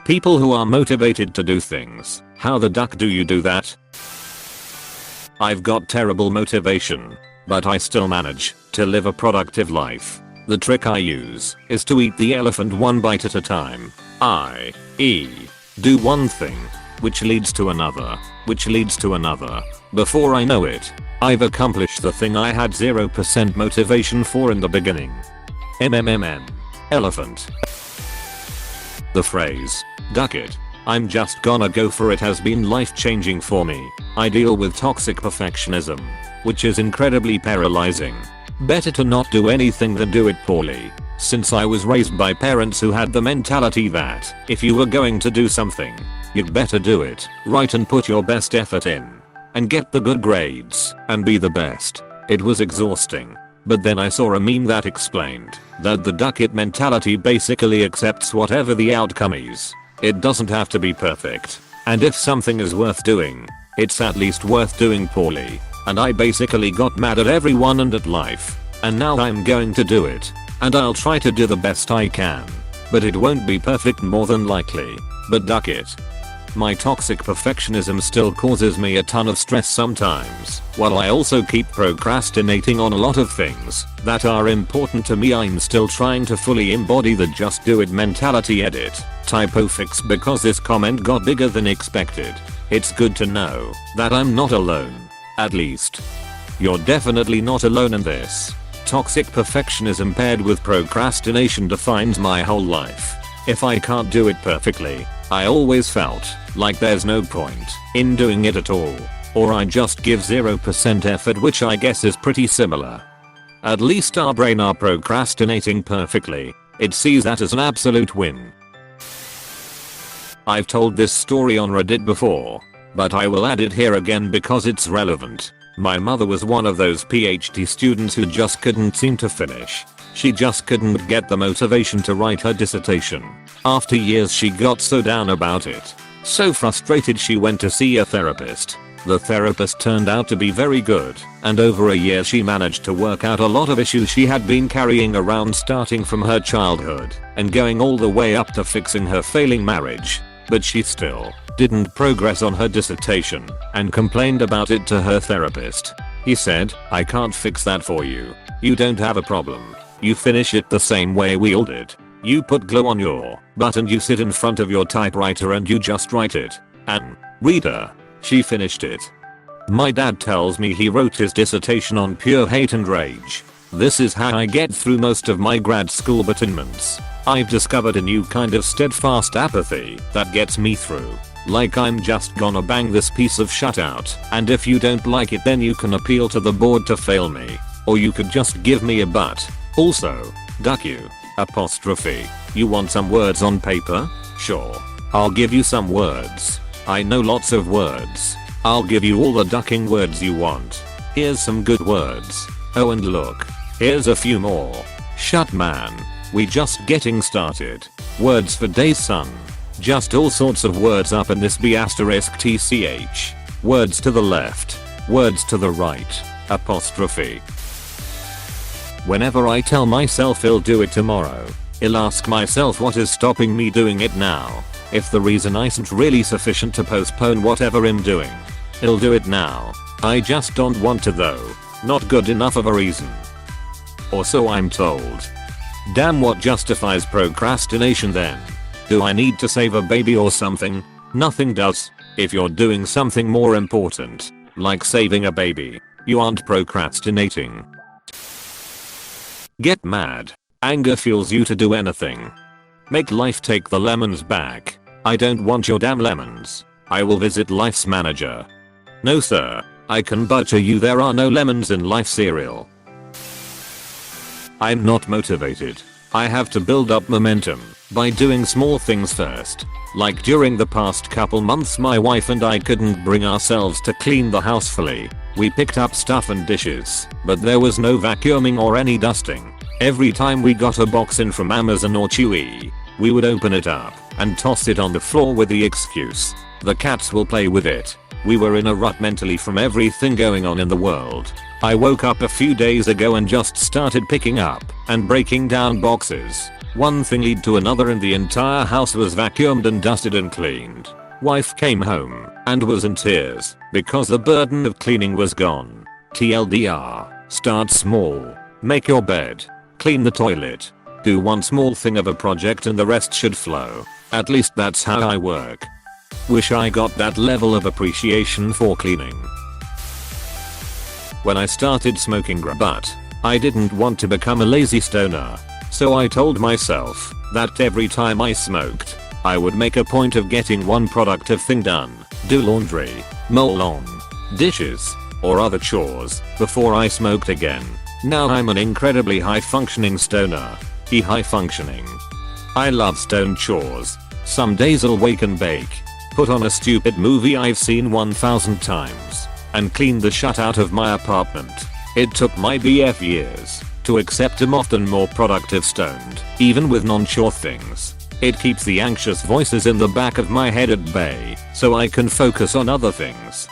People who are motivated to do things. How the duck do you do that? I've got terrible motivation, but I still manage to live a productive life. The trick I use is to eat the elephant one bite at a time. I.e. do one thing, which leads to another, which leads to another. Before I know it, I've accomplished the thing I had 0% motivation for in the beginning. MMMN. Elephant. The phrase, "duck it, I'm just gonna go for it" has been life-changing for me. I deal with toxic perfectionism, which is incredibly paralyzing. Better to not do anything than do it poorly, since I was raised by parents who had the mentality that if you were going to do something, you'd better do it right and put your best effort in, and get the good grades, and be the best. It was exhausting. But then I saw a meme that explained that the duck it mentality basically accepts whatever the outcome is. It doesn't have to be perfect, and if something is worth doing, it's at least worth doing poorly. And I basically got mad at everyone and at life, and now I'm going to do it, and I'll try to do the best I can. But it won't be perfect more than likely, but duck it. My toxic perfectionism still causes me a ton of stress sometimes, while I also keep procrastinating on a lot of things that are important to me. I'm still trying to fully embody the just do it mentality. Edit. Typo fix because this comment got bigger than expected. It's good to know that I'm not alone. At least. You're definitely not alone in this. Toxic perfectionism paired with procrastination defines my whole life. If I can't do it perfectly, I always felt like there's no point in doing it at all, or I just give 0% effort, which I guess is pretty similar. At least our brain are procrastinating perfectly. It sees that as an absolute win. I've told this story on Reddit before, but I will add it here again because it's relevant. My mother was one of those PhD students who just couldn't seem to finish. She just couldn't get the motivation to write her dissertation. After years she got so down about it, so frustrated she went to see a therapist. The therapist turned out to be very good, and over a year she managed to work out a lot of issues she had been carrying around, starting from her childhood and going all the way up to fixing her failing marriage. But she still didn't progress on her dissertation and complained about it to her therapist. He said, "I can't fix that for you. You don't have a problem. You finish it the same way we all did. You put glue on your butt and you sit in front of your typewriter and you just write it. And, reader, she finished it." My dad tells me he wrote his dissertation on pure hate and rage. This is how I get through most of my grad school attainments. I've discovered a new kind of steadfast apathy that gets me through. Like I'm just gonna bang this piece of shit out, and if you don't like it then you can appeal to the board to fail me. Or you could just give me a butt. Also, duck you. Apostrophe. You want some words on paper? Sure. I'll give you some words. I know lots of words. I'll give you all the ducking words you want. Here's some good words. Oh, and look. Here's a few more. Shut man. We just getting started. Words for days son. Just all sorts of words up in this B asterisk TCH. Words to the left. Words to the right. Apostrophe. Whenever I tell myself I'll do it tomorrow, I'll ask myself what is stopping me doing it now. If the reason isn't really sufficient to postpone whatever I'm doing, I'll do it now. I just don't want to though. Not good enough of a reason. Or so I'm told. Damn, what justifies procrastination then? Do I need to save a baby or something? Nothing does. If you're doing something more important, like saving a baby, you aren't procrastinating. Get mad. Anger fuels you to do anything. Make life take the lemons back. I don't want your damn lemons. I will visit Life's manager. No sir, I can butcher you, there are no lemons in Life cereal. I'm not motivated. I have to build up momentum by doing small things first. Like during the past couple months my wife and I couldn't bring ourselves to clean the house fully. We picked up stuff and dishes, but there was no vacuuming or any dusting. Every time we got a box in from Amazon or Chewy, we would open it up and toss it on the floor with the excuse, "The cats will play with it." We were in a rut mentally from everything going on in the world. I woke up a few days ago and just started picking up and breaking down boxes. One thing led to another and the entire house was vacuumed and dusted and cleaned. Wife came home and was in tears because the burden of cleaning was gone. TLDR, start small. Make your bed. Clean the toilet. Do one small thing of a project and the rest should flow. At least that's how I work. Wish I got that level of appreciation for cleaning. When I started smoking but I didn't want to become a lazy stoner. So I told myself that every time I smoked, I would make a point of getting one productive thing done. Do laundry, mow lawn, dishes, or other chores before I smoked again. Now I'm an incredibly high functioning stoner. High functioning. I love stone chores. Some days I'll wake and bake, put on a stupid movie I've seen 1000 times, and clean the shut out of my apartment. It took my BF years to accept I'm often more productive stoned, even with non-chore things. It keeps the anxious voices in the back of my head at bay, so I can focus on other things.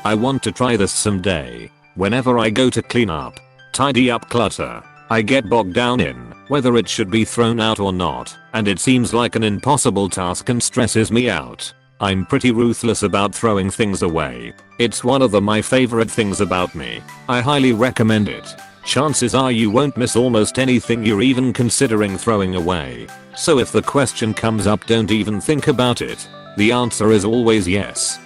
I want to try this someday. Whenever I go to clean up, tidy up clutter, I get bogged down in whether it should be thrown out or not, and it seems like an impossible task and stresses me out. I'm pretty ruthless about throwing things away. It's one of my favorite things about me. I highly recommend it. Chances are you won't miss almost anything you're even considering throwing away. So if the question comes up, don't even think about it. The answer is always yes.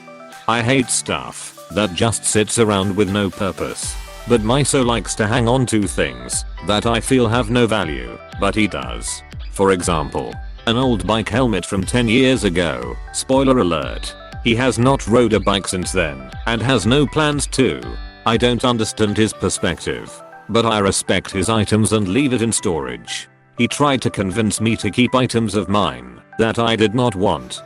I hate stuff that just sits around with no purpose. But my so likes to hang on to things that I feel have no value, but he does. For example, an old bike helmet from 10 years ago. Spoiler alert. He has not rode a bike since then and has no plans to. I don't understand his perspective, but I respect his items and leave it in storage. He tried to convince me to keep items of mine that I did not want.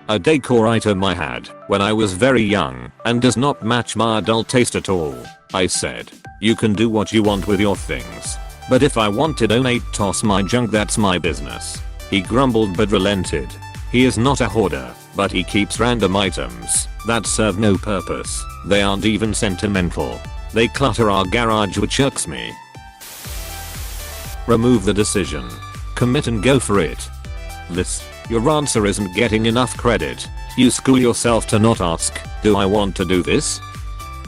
A decor item I had when I was very young and does not match my adult taste at all. I said, you can do what you want with your things, but if I want to donate, toss my junk, that's my business. He grumbled but relented. He is not a hoarder, but he keeps random items that serve no purpose. They aren't even sentimental. They clutter our garage, which irks me. Remove the decision. Commit and go for it. Your answer isn't getting enough credit. You school yourself to not ask, do I want to do this?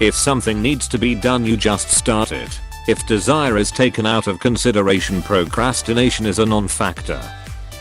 If something needs to be done, you just start it. If desire is taken out of consideration, procrastination is a non-factor.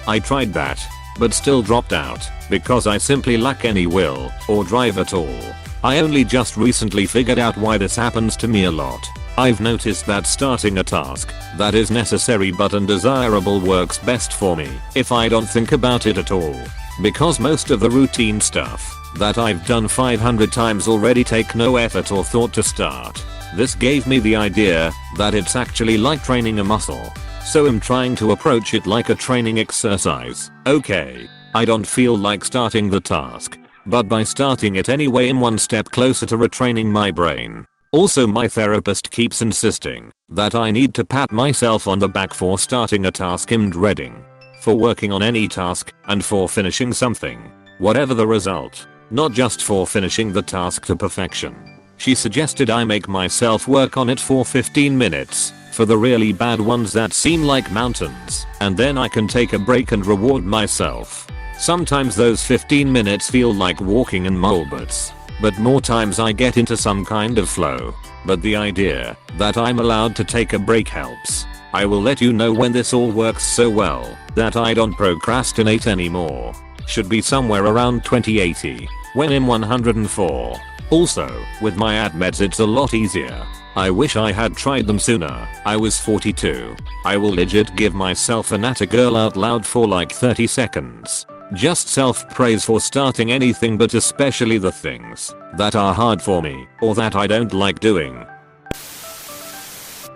I tried that, but still dropped out because I simply lack any will or drive at all. I only just recently figured out why this happens to me a lot. I've noticed that starting a task that is necessary but undesirable works best for me if I don't think about it at all. Because most of the routine stuff that I've done 500 times already take no effort or thought to start. This gave me the idea that it's actually like training a muscle. So I'm trying to approach it like a training exercise. Okay, I don't feel like starting the task, but by starting it anyway, I'm one step closer to retraining my brain. Also, my therapist keeps insisting that I need to pat myself on the back for starting a task I'm dreading, for working on any task, and for finishing something, whatever the result, not just for finishing the task to perfection. She suggested I make myself work on it for 15 minutes, for the really bad ones that seem like mountains, and then I can take a break and reward myself. Sometimes those 15 minutes feel like walking in molebuts, but more times I get into some kind of flow. But the idea that I'm allowed to take a break helps. I will let you know when this all works so well that I don't procrastinate anymore. Should be somewhere around 2080, when I'm 104. Also, with my AdMeds it's a lot easier. I wish I had tried them sooner. I was 42. I will legit give myself an "at a girl" out loud for like 30 seconds. Just self-praise for starting anything, but especially the things that are hard for me or that I don't like doing.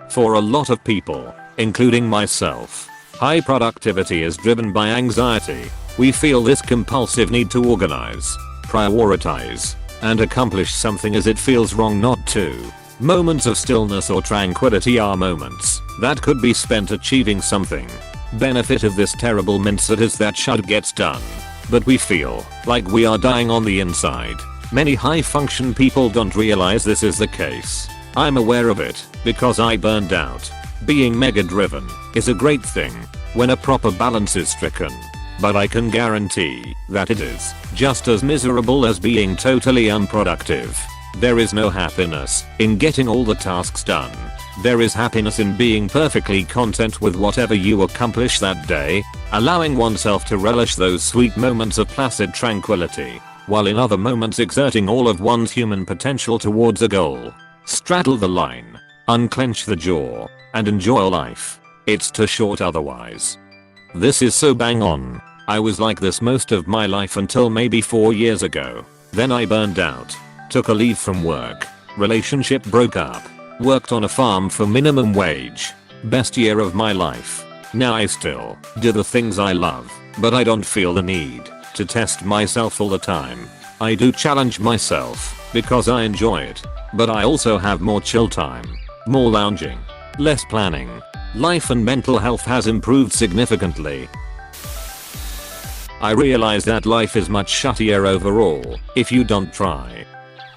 For a lot of people, including myself, high productivity is driven by anxiety. We feel this compulsive need to organize, prioritize, and accomplish something as it feels wrong not to. Moments of stillness or tranquility are moments that could be spent achieving something. Benefit of this terrible mindset is that shit gets done, but we feel like we are dying on the inside. Many high function people don't realize this is the case. I'm aware of it because I burned out. Being mega driven is a great thing, when a proper balance is stricken. But I can guarantee that it is just as miserable as being totally unproductive. There is no happiness in getting all the tasks done. There is happiness in being perfectly content with whatever you accomplish that day, allowing oneself to relish those sweet moments of placid tranquility, while in other moments exerting all of one's human potential towards a goal. Straddle the line, unclench the jaw, and enjoy life. It's too short otherwise. This is so bang on. I was like this most of my life until maybe 4 years ago. Then I burned out, took a leave from work, relationship broke up, worked on a farm for minimum wage. Best year of my life. Now I still do the things I love, but I don't feel the need to test myself all the time. I do challenge myself because I enjoy it, but I also have more chill time, more lounging, less planning. Life and mental health has improved significantly. I realize that life is much shittier overall if you don't try.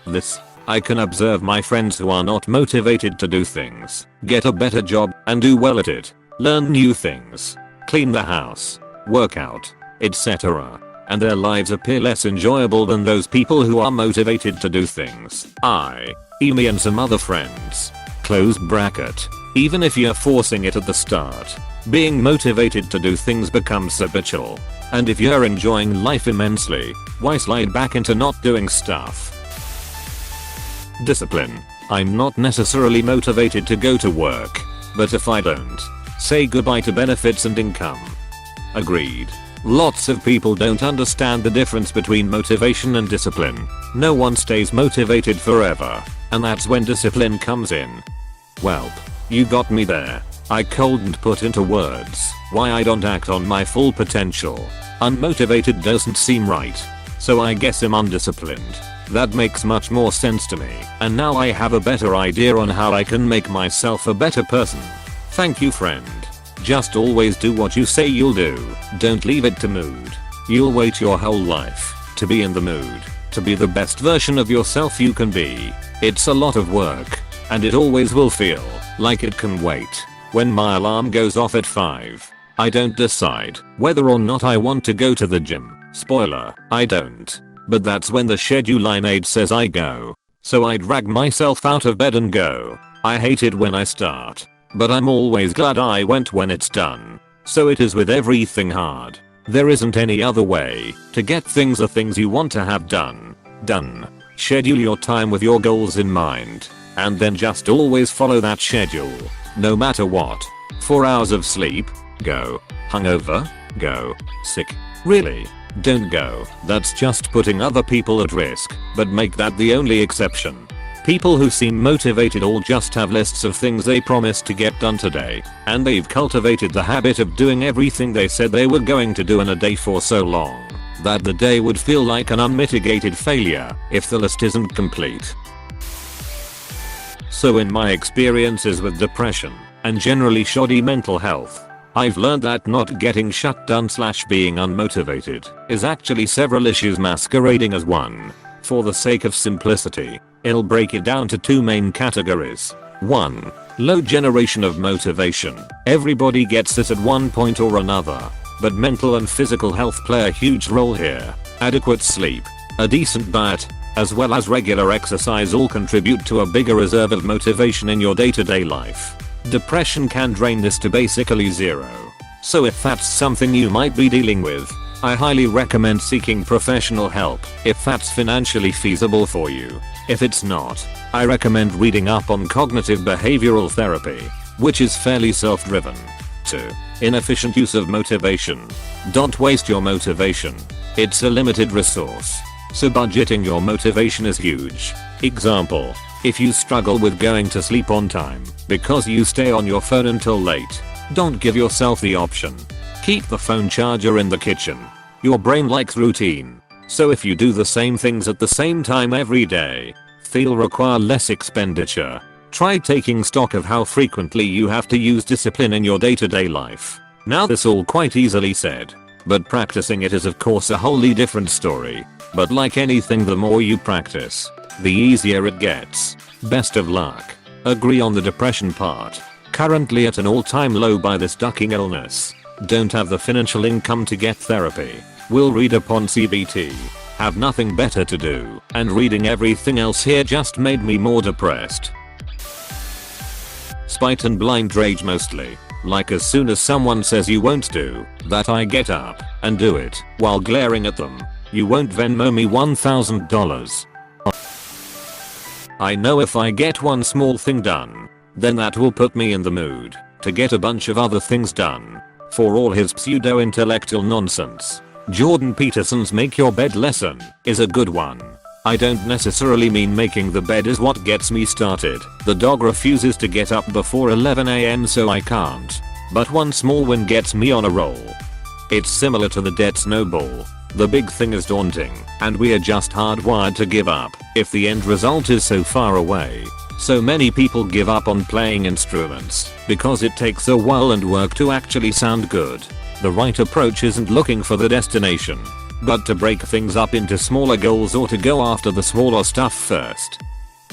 This, I can observe my friends who are not motivated to do things, get a better job and do well at it, learn new things, clean the house, work out, etc. And their lives appear less enjoyable than those people who are motivated to do things. Me and some other friends. Close bracket. Even if you're forcing it at the start, being motivated to do things becomes habitual. And if you're enjoying life immensely, why slide back into not doing stuff? Discipline. I'm not necessarily motivated to go to work, but if I don't, say goodbye to benefits and income. Agreed. Lots of people don't understand the difference between motivation and discipline. No one stays motivated forever, and that's when discipline comes in. Welp, you got me there. I couldn't put into words why I don't act on my full potential. Unmotivated doesn't seem right, so I guess I'm undisciplined. That makes much more sense to me, and now I have a better idea on how I can make myself a better person. Thank you, friend. Just always do what you say you'll do. Don't leave it to mood. You'll wait your whole life to be in the mood, to be the best version of yourself you can be. It's a lot of work, and it always will feel like it can wait. When my alarm goes off at 5, I don't decide whether or not I want to go to the gym. Spoiler, I don't. But that's when the schedule line aid says I go. So I drag myself out of bed and go. I hate it when I start, but I'm always glad I went when it's done. So it is with everything hard. There isn't any other way to get the things you want to have done. Schedule your time with your goals in mind, and then just always follow that schedule. No matter what. 4 hours of sleep? Go. Hungover? Go. Sick? Really? Don't go. That's just putting other people at risk, but make that the only exception. People who seem motivated all just have lists of things they promised to get done today, and they've cultivated the habit of doing everything they said they were going to do in a day for so long that the day would feel like an unmitigated failure if the list isn't complete. So in my experiences with depression and generally shoddy mental health, I've learned that not getting shut down / being unmotivated is actually several issues masquerading as one. For the sake of simplicity, I'll break it down to 2 main categories. 1. Low generation of motivation. Everybody gets this at one point or another, but mental and physical health play a huge role here. Adequate sleep, a decent diet, as well as regular exercise all contribute to a bigger reserve of motivation in your day-to-day life. Depression can drain this to basically zero. So if that's something you might be dealing with, I highly recommend seeking professional help if that's financially feasible for you. If it's not, I recommend reading up on cognitive behavioral therapy, which is fairly self-driven. 2. Inefficient use of motivation. Don't waste your motivation. It's a limited resource, so budgeting your motivation is huge. Example, if you struggle with going to sleep on time because you stay on your phone until late, don't give yourself the option. Keep the phone charger in the kitchen. Your brain likes routine, so if you do the same things at the same time every day, they'll require less expenditure. Try taking stock of how frequently you have to use discipline in your day-to-day life. Now this all quite easily said, but practicing it is of course a wholly different story. But like anything, the more you practice, the easier it gets. Best of luck. Agree on the depression part. Currently at an all-time low by this ducking illness. Don't have the financial income to get therapy. Will read upon CBT. Have nothing better to do, and reading everything else here just made me more depressed. Spite and blind rage mostly. Like as soon as someone says you won't do that, I get up and do it while glaring at them. You won't Venmo me $1,000. I know if I get one small thing done, then that will put me in the mood to get a bunch of other things done. For all his pseudo-intellectual nonsense, Jordan Peterson's make your bed lesson is a good one. I don't necessarily mean making the bed is what gets me started. The dog refuses to get up before 11 AM so I can't. But one small win gets me on a roll. It's similar to the debt snowball. The big thing is daunting, and we are just hardwired to give up if the end result is so far away. So many people give up on playing instruments because it takes a while and work to actually sound good. The right approach isn't looking for the destination, but to break things up into smaller goals or to go after the smaller stuff first.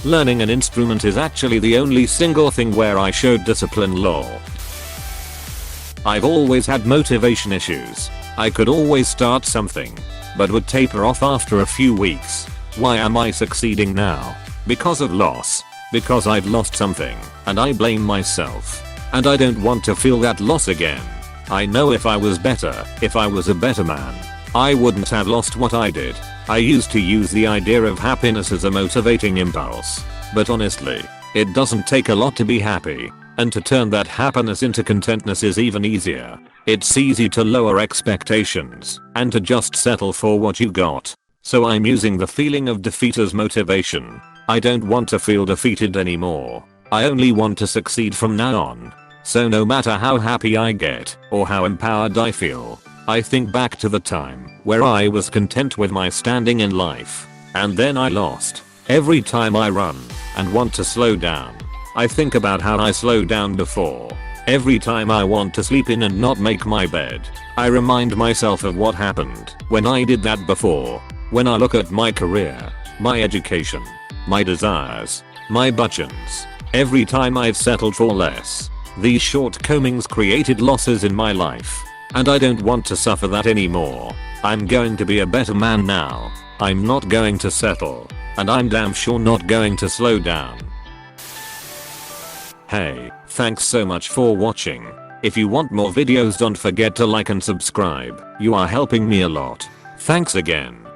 Learning an instrument is actually the only single thing where I showed discipline law. I've always had motivation issues. I could always start something, but would taper off after a few weeks. Why am I succeeding now? Because of loss. Because I've lost something, and I blame myself. And I don't want to feel that loss again. I know if I was better, if I was a better man, I wouldn't have lost what I did. I used to use the idea of happiness as a motivating impulse. But honestly, it doesn't take a lot to be happy. And to turn that happiness into contentness is even easier. It's easy to lower expectations and to just settle for what you got. So I'm using the feeling of defeat as motivation. I don't want to feel defeated anymore. I only want to succeed from now on. So no matter how happy I get or how empowered I feel, I think back to the time where I was content with my standing in life, and then I lost. Every time I run and want to slow down, I think about how I slowed down before. Every time I want to sleep in and not make my bed, I remind myself of what happened when I did that before. When I look at my career, my education, my desires, my budgets, every time I've settled for less, these shortcomings created losses in my life. And I don't want to suffer that anymore. I'm going to be a better man now. I'm not going to settle. And I'm damn sure not going to slow down. Hey, thanks so much for watching. If you want more videos, don't forget to like and subscribe. You are helping me a lot. Thanks again.